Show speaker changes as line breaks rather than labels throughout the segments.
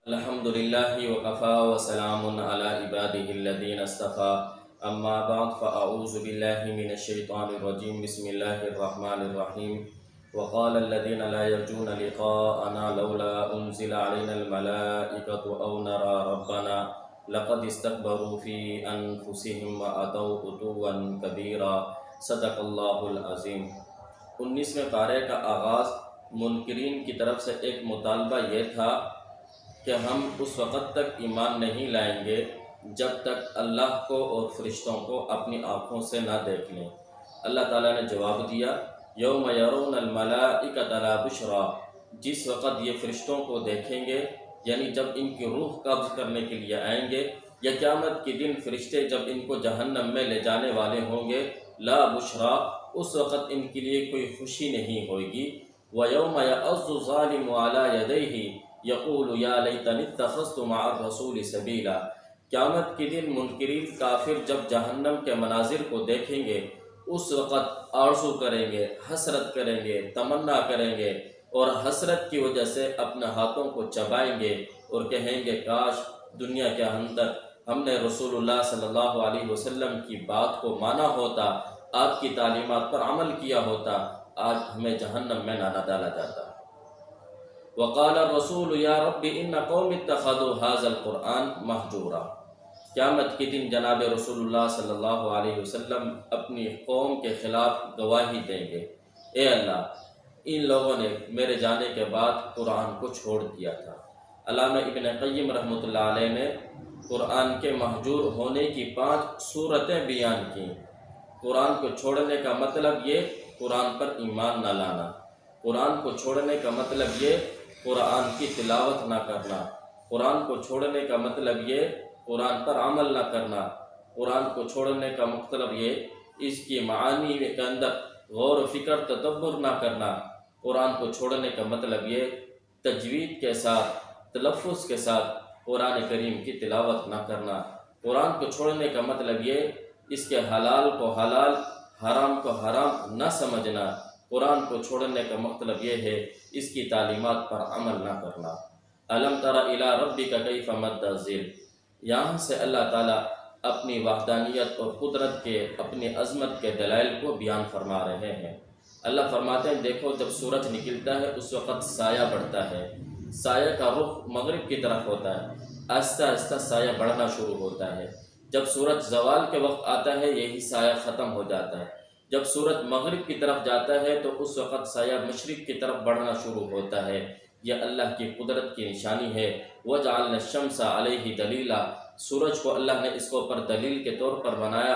الحمد لله وكفى وسلام على عباده الذين اصطفى أما بعد فأعوذ بالله من الشيطان الرجيم بسم الله الرحمن الرحيم وقال الذين لا يرجون لقاءنا لولا أنزل علينا الملائكة أو نرى ربنا لقد استكبروا في أنفسهم وأتوا عتوا كبيرا صدق الله العظيم۔ 19ویں پارے کا آغاز منکرین کی طرف سے ایک مطالبہ یہ تھا کہ ہم اس وقت تک ایمان نہیں لائیں گے جب تک اللہ کو اور فرشتوں کو اپنی آنکھوں سے نہ دیکھ لیں۔ اللہ تعالیٰ نے جواب دیا، یوم یرون الملائکۃ لا بشریٰ، جس وقت یہ فرشتوں کو دیکھیں گے، یعنی جب ان کی روح قبض کرنے کے لیے آئیں گے، یا قیامت کے دن فرشتے جب ان کو جہنم میں لے جانے والے ہوں گے، لا بشریٰ، اس وقت ان کے لیے کوئی خوشی نہیں ہوگی۔ وَيَوْمَ يَعَضُّ الظَّالِمُ عَلَى يَدَيْهِ یقول یا لیتنی اتخذت مع الرسول سبیلا، قیامت کے دن منکرین کافر جب جہنم کے مناظر کو دیکھیں گے، اس وقت آرزو کریں گے، حسرت کریں گے، تمنا کریں گے، اور حسرت کی وجہ سے اپنے ہاتھوں کو چبائیں گے اور کہیں گے کاش دنیا کے اندر ہم نے رسول اللہ صلی اللہ علیہ وسلم کی بات کو مانا ہوتا، آپ کی تعلیمات پر عمل کیا ہوتا، آج ہمیں جہنم میں نہ ڈالا جاتا۔ وقال الرسول یا رب ان قوم اتخذوا هذا القرآن مہجورا، قیامت کے دن جناب رسول اللہ صلی اللہ علیہ وسلم اپنی قوم کے خلاف گواہی دیں گے، اے اللہ ان لوگوں نے میرے جانے کے بعد قرآن کو چھوڑ دیا تھا۔ علامہ ابن قیم رحمۃ اللہ علیہ نے قرآن کے مہجور ہونے کی 5 صورتیں بیان کی۔ قرآن کو چھوڑنے کا مطلب یہ قرآن پر ایمان نہ لانا، قرآن کو چھوڑنے کا مطلب یہ قرآن کی تلاوت نہ کرنا، قرآن کو چھوڑنے کا مطلب یہ قرآن پر عمل نہ کرنا، قرآن کو چھوڑنے کا مطلب یہ اس کی معانی کے اندر غور و فکر تدبر نہ کرنا، قرآن کو چھوڑنے کا مطلب یہ تجوید کے ساتھ تلفظ کے ساتھ قرآن کریم کی تلاوت نہ کرنا، قرآن کو چھوڑنے کا مطلب یہ اس کے حلال کو حلال حرام کو حرام نہ سمجھنا، قرآن کو چھوڑنے کا مطلب یہ ہے اس کی تعلیمات پر عمل نہ کرنا۔ الم تر الی ربک کیف مد الظل، یہاں سے اللہ تعالیٰ اپنی وحدانیت اور قدرت کے اپنی عظمت کے دلائل کو بیان فرما رہے ہیں۔ اللہ فرماتے ہیں دیکھو جب سورج نکلتا ہے اس وقت سایہ بڑھتا ہے، سایہ کا رخ مغرب کی طرف ہوتا ہے، آہستہ آہستہ سایہ بڑھنا شروع ہوتا ہے۔ جب سورج زوال کے وقت آتا ہے یہی سایہ ختم ہو جاتا ہے، جب سورج مغرب کی طرف جاتا ہے تو اس وقت سایہ مشرق کی طرف بڑھنا شروع ہوتا ہے۔ یہ اللہ کی قدرت کی نشانی ہے۔ وَجَعَلْنَا الشَّمْسَ عَلَيْهِ دَلِيلًا، سورج کو اللہ نے اس کو پر دلیل کے طور پر بنایا۔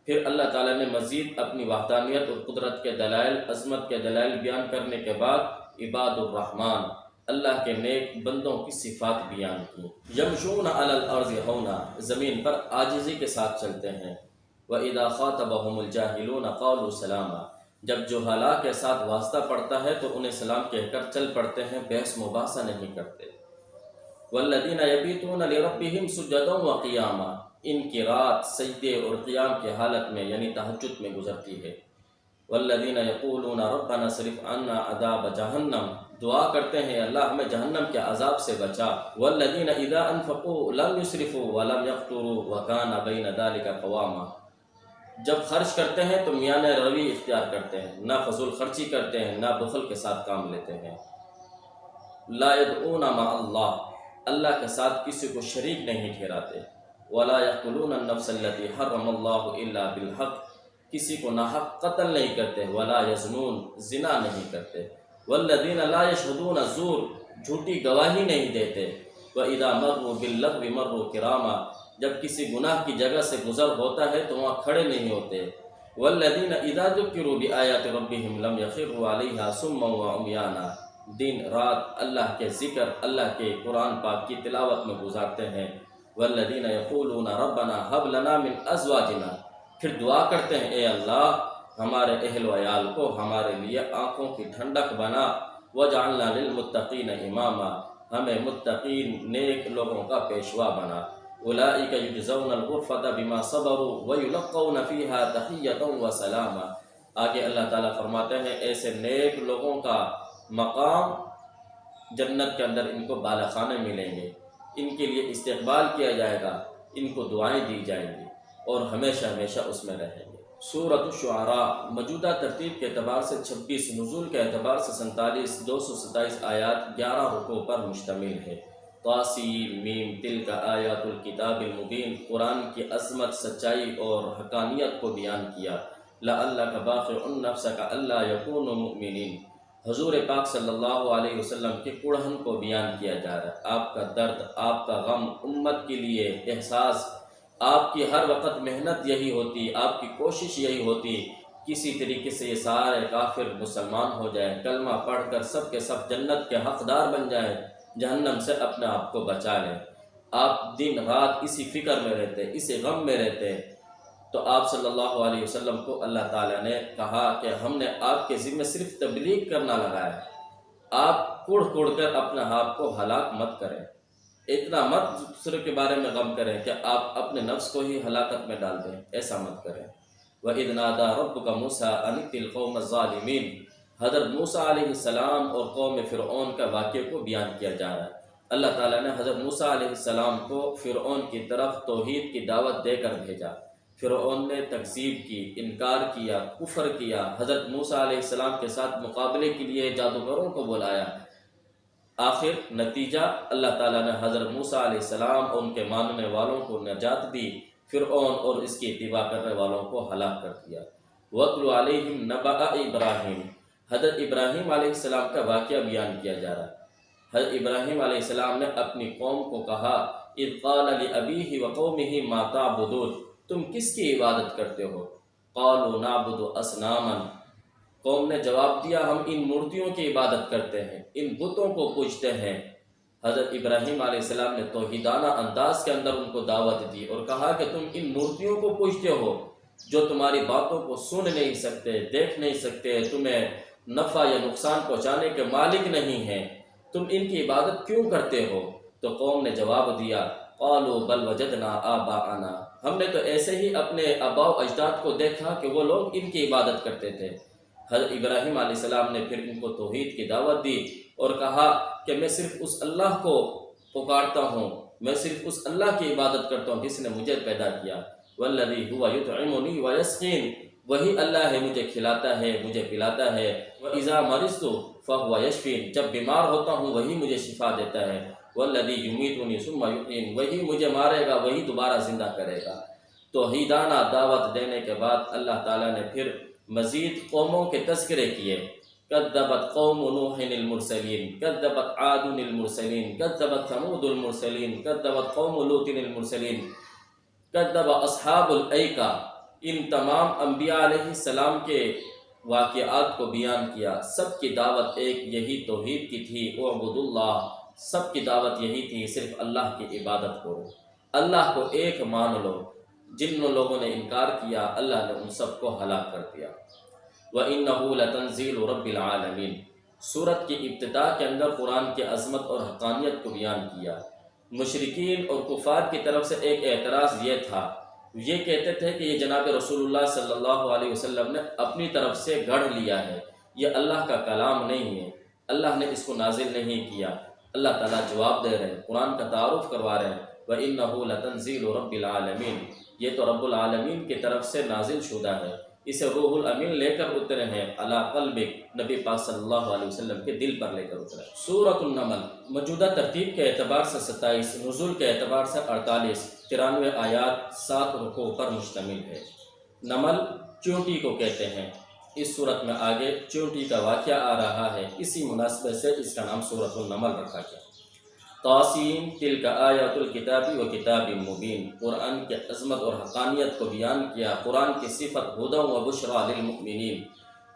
پھر اللہ تعالیٰ نے مزید اپنی وحدانیت اور قدرت کے دلائل، عظمت کے دلائل بیان کرنے کے بعد عباد الرحمن، اللہ کے نیک بندوں کی صفات بیان کی۔ یمشون علی الارض ہونا، زمین پر عاجزی کے ساتھ چلتے ہیں۔ وَإِذَا خَاطَبَهُمُ الْجَاهِلُونَ قَالُوا سَلَامًا، جب جہلاء کے ساتھ واسطہ پڑتا ہے تو انہیں سلام کہہ کر چل پڑتے ہیں، بحث مباحثہ نہیں کرتے۔ وَالَّذِينَ يَبِيتُونَ لِرَبِّهِمْ سُجَّدًا وَقِيَامًا، ان کی رات سجدے اور قیام کی حالت میں یعنی تہجد میں گزرتی ہے۔ وَالَّذِينَ يَقُولُونَ رَبَّنَا اصْرِفْ عَنَّا عَذَابَ جَهَنَّمَ، دعا کرتے ہیں اللہ ہمیں جہنم کے عذاب سے بچا۔ وَالَّذِينَ إِذَا أَنفَقُوا لَمْ يُسْرِفُوا وَلَمْ يَقْتُرُوا وَكَانَ بَيْنَ ذَلِكَ قَوَامًا، جب خرچ کرتے ہیں تو میانہ روی اختیار کرتے ہیں، نہ فضول خرچی کرتے ہیں، نہ بخل کے ساتھ کام لیتے ہیں۔ لا يدعون مع اللہ، اللہ کے ساتھ کسی کو شریک نہیں ٹھہراتے۔ ولا يقتلون النفس التي حرم اللہ الا بالحق، کسی کو ناحق قتل نہیں کرتے۔ ولا يزنون، زنا نہیں کرتے۔ والذین لا يشهدون الزور، جھوٹی گواہی نہیں دیتے۔ وَإِذَا مَرُّوا بِاللَّغْوِ مَرُّوا كِرَامًا، جب کسی گناہ کی جگہ سے گزر ہوتا ہے تو وہاں کھڑے نہیں ہوتے۔ وَالَّذِينَ إِذَا ذُكِّرُوا بِآيَاتِ رَبِّهِمْ لَمْ يَخِرُّوا عَلَيْهَا صُمًّا وَعُمْيَانًا، دن رات اللہ کے ذکر، اللہ کے قرآن پاک کی تلاوت میں گزارتے ہیں۔ وَالَّذِينَ يَقُولُونَ رَبَّنَا هَبْ لَنَا مِنْ أَزْوَاجِنَا، پھر دعا کرتے ہیں اے اللہ ہمارے اہل و عیال کو ہمارے لیے آنکھوں کی ٹھنڈک بنا۔ وَجَعَلْنَا لِلْمُتَّقِينَ إِمَامًا، ہمیں متقین نیک لوگوں کا پیشوا بنا۔ اولئک یجزون الغرفۃ بما صبروا ویلقون فیہا تحیۃ وسلاما، آگے اللہ تعالیٰ فرماتے ہیں ایسے نیک لوگوں کا مقام جنت کے اندر ان کو بالا خانے ملیں گے، ان کے لیے استقبال کیا جائے گا، ان کو دعائیں دی جائیں گی اور ہمیشہ ہمیشہ اس میں رہیں گے۔ سورۃ الشعراء موجودہ ترتیب کے اعتبار سے 26، نزول کے اعتبار سے 47، 227 آیات، 11 رکوع پر مشتمل ہے۔ طاسین میم تلک آیات الکتاب المبین، قرآن کی عظمت، سچائی اور حقانیت کو بیان کیا۔ لعلک باخع نفسک الا یکونوا مؤمنین، حضور پاک صلی اللہ علیہ وسلم کے کڑھن کو بیان کیا جا رہا ہے۔ آپ کا درد، آپ کا غم، امت کے لیے احساس، آپ کی ہر وقت محنت یہی ہوتی، آپ کی کوشش یہی ہوتی، کسی طریقے سے یہ سارے کافر مسلمان ہو جائیں، کلمہ پڑھ کر سب کے سب جنت کے حقدار بن جائیں، جہنم سے اپنے آپ کو بچا لیں۔ آپ دن رات اسی فکر میں رہتے، اسی غم میں رہتے، تو آپ صلی اللہ علیہ وسلم کو اللہ تعالیٰ نے کہا کہ ہم نے آپ کے ذمہ صرف تبلیغ کرنا لگایا ہے، آپ کڑ کڑ کر اپنے آپ کو ہلاک مت کریں، اتنا مت دوسرے کے بارے میں غم کریں کہ آپ اپنے نفس کو ہی ہلاکت میں ڈال دیں، ایسا مت کریں۔ وَإِذْ نَادَىٰ رَبُّكَ مُوسَىٰ أَنِ ائْتِ الْقَوْمَ الظَّالِمِينَ، حضرت موسیٰ علیہ السلام اور قوم فرعون کا واقعے کو بیان کیا جا رہا ہے۔ اللہ تعالیٰ نے حضرت موسیٰ علیہ السلام کو فرعون کی طرف توحید کی دعوت دے کر بھیجا۔ فرعون نے تکذیب کی، انکار کیا، کفر کیا، حضرت موسیٰ علیہ السلام کے ساتھ مقابلے کے لیے جادوگروں کو بلایا۔ آخر نتیجہ اللہ تعالیٰ نے حضرت موسیٰ علیہ السلام اور ان کے ماننے والوں کو نجات دی، فرعون اور اس کی اتباع کرنے والوں کو ہلاک کر دیا۔ وَاتْلُ عَلَيْهِمْ نَبَأَ إِبْرَاهِيمَ، حضرت ابراہیم علیہ السلام کا واقعہ بیان کیا جا رہا ہے۔ حضرت ابراہیم علیہ السلام نے اپنی قوم کو کہا، اِذْ قَالَ لِأَبِيهِ وَقَوْمِهِ مَا تَعْبُدُونَ، تم کس کی عبادت کرتے ہو؟ قَالُوا نَعْبُدُ أَصْنَامًا، قوم نے جواب دیا ہم ان مورتیوں کی عبادت کرتے ہیں، ان بتوں کو پوجتے ہیں۔ حضرت ابراہیم علیہ السلام نے توحیدانہ انداز کے اندر ان کو دعوت دی اور کہا کہ تم ان مورتیوں کو پوجتے ہو جو تمہاری باتوں کو سن نہیں سکتے، دیکھ نہیں سکتے، تمہیں نفع یا نقصان پہنچانے کے مالک نہیں ہیں، تم ان کی عبادت کیوں کرتے ہو؟ تو قوم نے جواب دیا، قالوا بل وجدنا آباءنا، ہم نے تو ایسے ہی اپنے آباء و اجداد کو دیکھا کہ وہ لوگ ان کی عبادت کرتے تھے۔ حضرت ابراہیم علیہ السلام نے پھر ان کو توحید کی دعوت دی اور کہا کہ میں صرف اس اللہ کو پکارتا ہوں، میں صرف اس اللہ کی عبادت کرتا ہوں جس نے مجھے پیدا کیا۔ والذی هو یطعمنی ویسقین، وہی اللہ ہے مجھے کھلاتا ہے، مجھے پلاتا ہے۔ وَإِذَا مَرِضْتُ فَهُوَ يَشْفِينِ، جب بیمار ہوتا ہوں وہی مجھے شفا دیتا ہے۔ وَالَّذِي يُمِيتُنِي ثُمَّ يُحْيِينِ، وہی مجھے مارے گا، وہی دوبارہ زندہ کرے گا۔ توحیدانہ دعوت دینے کے بعد اللہ تعالیٰ نے پھر مزید قوموں کے تذکرے کیے۔ کذبت قوم نوح المرسلین، کذبت عاد المرسلین، کذبت ثمود المرسلین، کذبت قوم لوط المرسلین، کذب اصحاب الایکہ، ان تمام انبیاء علیہ السلام کے واقعات کو بیان کیا۔ سب کی دعوت ایک یہی توحید کی تھی، اعبدوا اللہ، سب کی دعوت یہی تھی صرف اللہ کی عبادت کرو، اللہ کو ایک مان لو۔ جن لوگوں نے انکار کیا اللہ نے ان سب کو ہلاک کر دیا۔ وَإِنَّهُ لَتَنزِيلُ رَبِّ الْعَالَمِينَ، سورت کی ابتداء کے اندر قرآن کی عظمت اور حقانیت کو بیان کیا۔ مشرکین اور کفار کی طرف سے ایک اعتراض یہ تھا، یہ کہتے تھے کہ یہ جناب رسول اللہ صلی اللہ علیہ وسلم نے اپنی طرف سے گڑھ لیا ہے، یہ اللہ کا کلام نہیں ہے، اللہ نے اس کو نازل نہیں کیا۔ اللہ تعالیٰ جواب دے رہے ہیں، قرآن کا تعارف کروا رہے ہیں، وَإِنَّهُ لَتَنزِيلُ رَبِّ الْعَالَمِينَ، یہ تو رب العالمین کی طرف سے نازل شدہ ہے، اسے روح الامین لے کر اترے ہیں، علی قلبک، نبی پاک صلی اللہ علیہ وسلم کے دل پر لے کر اترے۔ سورۃ النمل موجودہ ترتیب کے اعتبار سے 27، نزول کے اعتبار سے 48، 93 آیات، 7 رکوع پر مشتمل ہے۔ نمل چونٹی کو کہتے ہیں، اس صورت میں آگے چونٹی کا واقعہ آ رہا ہے، اسی مناسبت سے اس کا نام سورۃ النمل رکھا گیا۔ طاسین تلک آیات الکتاب و کتاب مبین، قرآن کی عظمت اور حقانیت کو بیان کیا۔ قرآن کی صفت ہدی و بشریٰ للمؤمنین،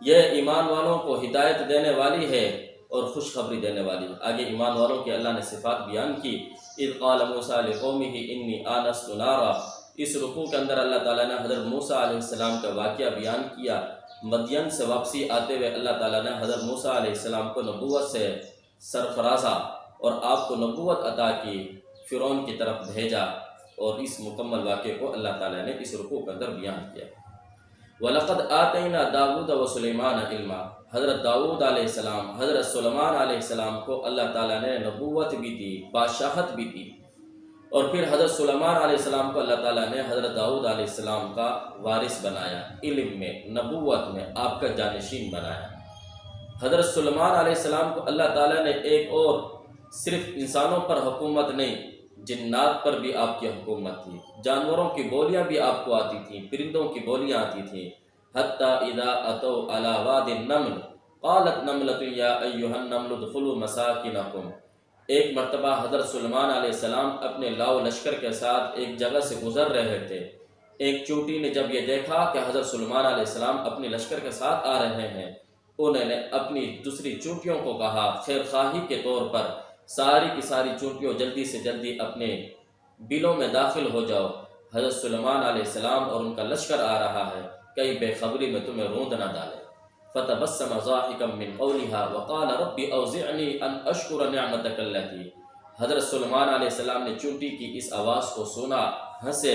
یہ ایمان والوں کو ہدایت دینے والی ہے اور خوشخبری دینے والی ہے۔ آگے ایمان والوں کی اللہ نے صفات بیان کی۔ اذ قال موسیٰ لقومہ انی آنست نارا، اس رکوع کے اندر اللہ تعالیٰ نے حضرت موسیٰ علیہ السلام کا واقعہ بیان کیا۔ مدین سے واپسی آتے ہوئے اللہ تعالیٰ نے حضرت موسیٰ علیہ السلام کو نبوت سے سرفرازہ اور آپ کو نبوت عطا کی، فرعون کی طرف بھیجا، اور اس مکمل واقعے کو اللہ تعالیٰ نے اس رکوع کے اندر بیان کیا۔ وَلَقَدْ آتَيْنَا دَاوُودَ وَسُلَيْمَانَ عِلْمًا، حضرت داؤد علیہ السلام، حضرت سلیمان علیہ السلام کو اللہ تعالیٰ نے نبوت بھی دی، بادشاہت بھی دی۔ اور پھر حضرت سلیمان علیہ السلام کو اللہ تعالیٰ نے حضرت داؤد علیہ السلام کا وارث بنایا، علم میں، نبوت میں آپ کا جانشین بنایا۔ حضرت سلیمان علیہ السلام کو اللہ تعالیٰ نے ایک اور صرف انسانوں پر حکومت نہیں، جنات پر بھی آپ کی حکومت تھی، جانوروں کی بولیاں بھی آپ کو آتی تھیں، پرندوں کی بولیاں آتی تھیں۔ حتیٰ اذا اتوا علی واد النمل قالت نملۃ یا ایھا النمل ادخلوا مساکنکم۔ ایک مرتبہ حضرت سلیمان علیہ السلام اپنے لاؤ لشکر کے ساتھ ایک جگہ سے گزر رہے تھے۔ ایک چونٹی نے جب یہ دیکھا کہ حضرت سلیمان علیہ السلام اپنے لشکر کے ساتھ آ رہے ہیں، انہوں نے اپنی دوسری چونٹیوں کو کہا خیر خواہی کے طور پر، ساری کی ساری چونٹیوں جلدی سے جلدی اپنے بلوں میں داخل ہو جاؤ، حضرت سلیمان علیہ السلام اور ان کا لشکر آ رہا ہے، کئی بے خبری میں تمہیں روند نہ ڈالے۔ فتبسم ضاحكا من قولها وقال رب اوزعني ان اشكر نعمتك التي۔ حضرت سلیمان علیہ السلام نے چونٹی کی اس آواز کو سنا، ہنسے،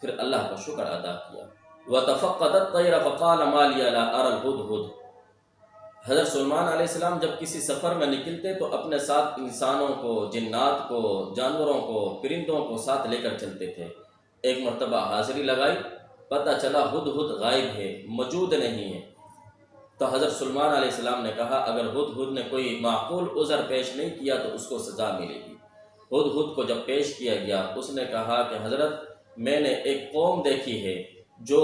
پھر اللہ کا شکر ادا کیا۔ وتفقد الطير فقال ما لي لا ارى الهدهد۔ حضرت سلیمان علیہ السلام جب کسی سفر میں نکلتے تو اپنے ساتھ انسانوں کو، جنات کو، جانوروں کو، پرندوں کو ساتھ لے کر چلتے تھے۔ ایک مرتبہ حاضری لگائی، پتہ چلا ہدہد غائب ہے، موجود نہیں ہے۔ تو حضرت سلیمان علیہ السلام نے کہا اگر ہدہد نے کوئی معقول عذر پیش نہیں کیا تو اس کو سزا ملے گی۔ ہدہد کو جب پیش کیا گیا، اس نے کہا کہ حضرت میں نے ایک قوم دیکھی ہے جو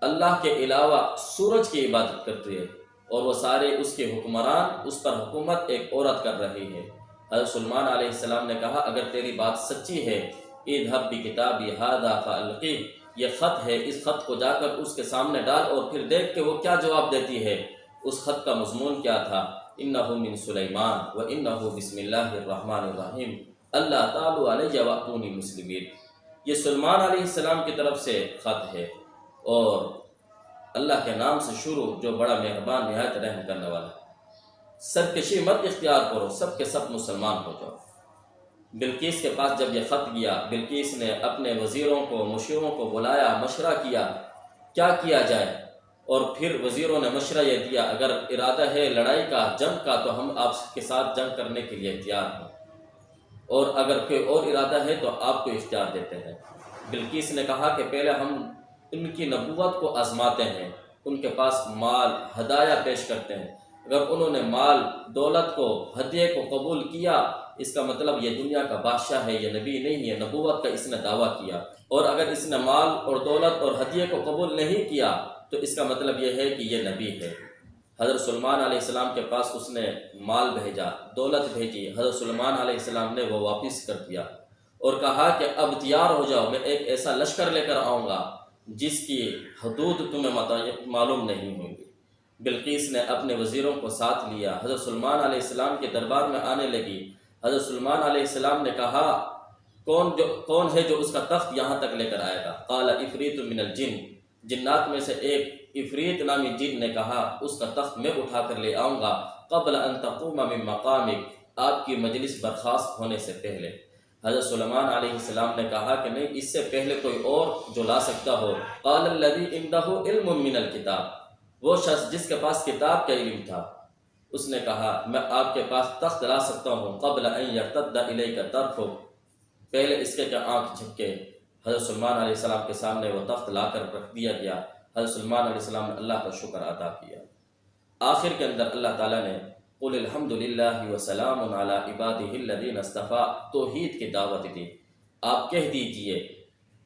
اللہ کے علاوہ سورج کی عبادت کرتی ہے، اور وہ سارے اس کے حکمران، اس پر حکومت ایک عورت کر رہی ہے۔ حضرت سلیمان علیہ السلام نے کہا اگر تیری بات سچی ہے، اذهب بکتابی ھذا فالقیہ، یہ خط ہے، اس خط کو جا کر اس کے سامنے ڈال اور پھر دیکھ کہ وہ کیا جواب دیتی ہے۔ اس خط کا مضمون کیا تھا؟ انہ من سلیمان و انہ بسم اللہ الرحمن الرحیم اللہ تعالی علیہ واتونی مسلمین۔ یہ سلیمان علیہ السلام کی طرف سے خط ہے، اور اللہ کے نام سے شروع جو بڑا مہربان نہایت رحم کرنے والا ہے۔ سرکشی مت اختیار کرو، سب کے سب مسلمان ہو جاؤ۔ بلقیس کے پاس جب یہ خط گیا، بلقیس نے اپنے وزیروں کو، مشیروں کو بلایا، مشورہ کیا کیا کیا جائے، اور پھر وزیروں نے مشورہ یہ دیا اگر ارادہ ہے لڑائی کا، جنگ کا، تو ہم آپ کے ساتھ جنگ کرنے کے لیے تیار ہیں، اور اگر کوئی اور ارادہ ہے تو آپ کو اختیار دیتے ہیں۔ بلقیس نے کہا کہ پہلے ہم ان کی نبوت کو آزماتے ہیں، ان کے پاس مال ہدایہ پیش کرتے ہیں، اگر انہوں نے مال دولت کو، ہدیے کو قبول کیا، اس کا مطلب یہ دنیا کا بادشاہ ہے، یہ نبی نہیں ہے، نبوت کا اس نے دعویٰ کیا۔ اور اگر اس نے مال اور دولت اور ہدیے کو قبول نہیں کیا تو اس کا مطلب یہ ہے کہ یہ نبی ہے۔ حضرت سلیمان علیہ السلام کے پاس اس نے مال بھیجا، دولت بھیجی، حضرت سلیمان علیہ السلام نے وہ واپس کر دیا اور کہا کہ اب تیار ہو جاؤ، میں ایک ایسا لشکر لے کر آؤں گا جس کی حدود تمہیں معلوم نہیں ہوں گی۔ بلقیس نے اپنے وزیروں کو ساتھ لیا، حضرت سلیمان علیہ السلام کے دربار میں آنے لگی۔ حضرت سلیمان علیہ السلام نے کہا کون ہے جو اس کا تخت یہاں تک لے کر آئے گا؟ قال عفریت من الجن، جنات میں سے ایک عفریت نامی جن نے کہا اس کا تخت میں اٹھا کر لے آؤں گا قبل ان تقوم من مقامک، آپ کی مجلس برخاست ہونے سے پہلے۔ حضرت سلیمان علیہ السلام نے کہا کہ نہیں، اس سے پہلے کوئی اور جو لا سکتا ہو۔ قال الذی عنده علم من الکتاب، وہ شخص جس کے پاس کتاب کا علم تھا، اس نے کہا میں آپ کے پاس تخت لا سکتا ہوں قبل ان یرتد الیک طرفک، پہلے اس کے کہ آنکھ جھپکے۔ حضرت سلیمان علیہ السلام کے سامنے وہ تخت لا کر رکھ دیا گیا۔ حضرت سلیمان علیہ السلام نے اللہ کا شکر ادا کیا۔ آخر کے اندر اللہ تعالیٰ نے قل الحمد للہ وسلام علی عبادہ الذین اصطفیٰ توحید کی دعوت دی۔ آپ کہہ دیجئے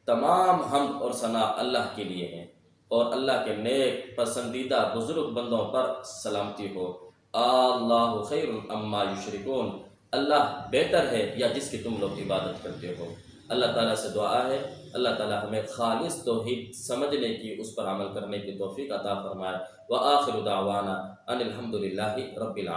تمام حمد اور ثنا اللہ کے لیے ہیں، اور اللہ کے نیک پسندیدہ بزرگ بندوں پر سلامتی ہو۔ اللہ خیر اما یشرکون، اللہ بہتر ہے یا جس کی تم لوگ عبادت کرتے ہو۔ اللہ تعالیٰ سے دعا ہے اللہ تعالیٰ ہمیں خالص توحید سمجھنے کی، اس پر عمل کرنے کی توفیق عطا فرمائے۔ وآخر دعوانا ان الحمد للہ رب العالمین۔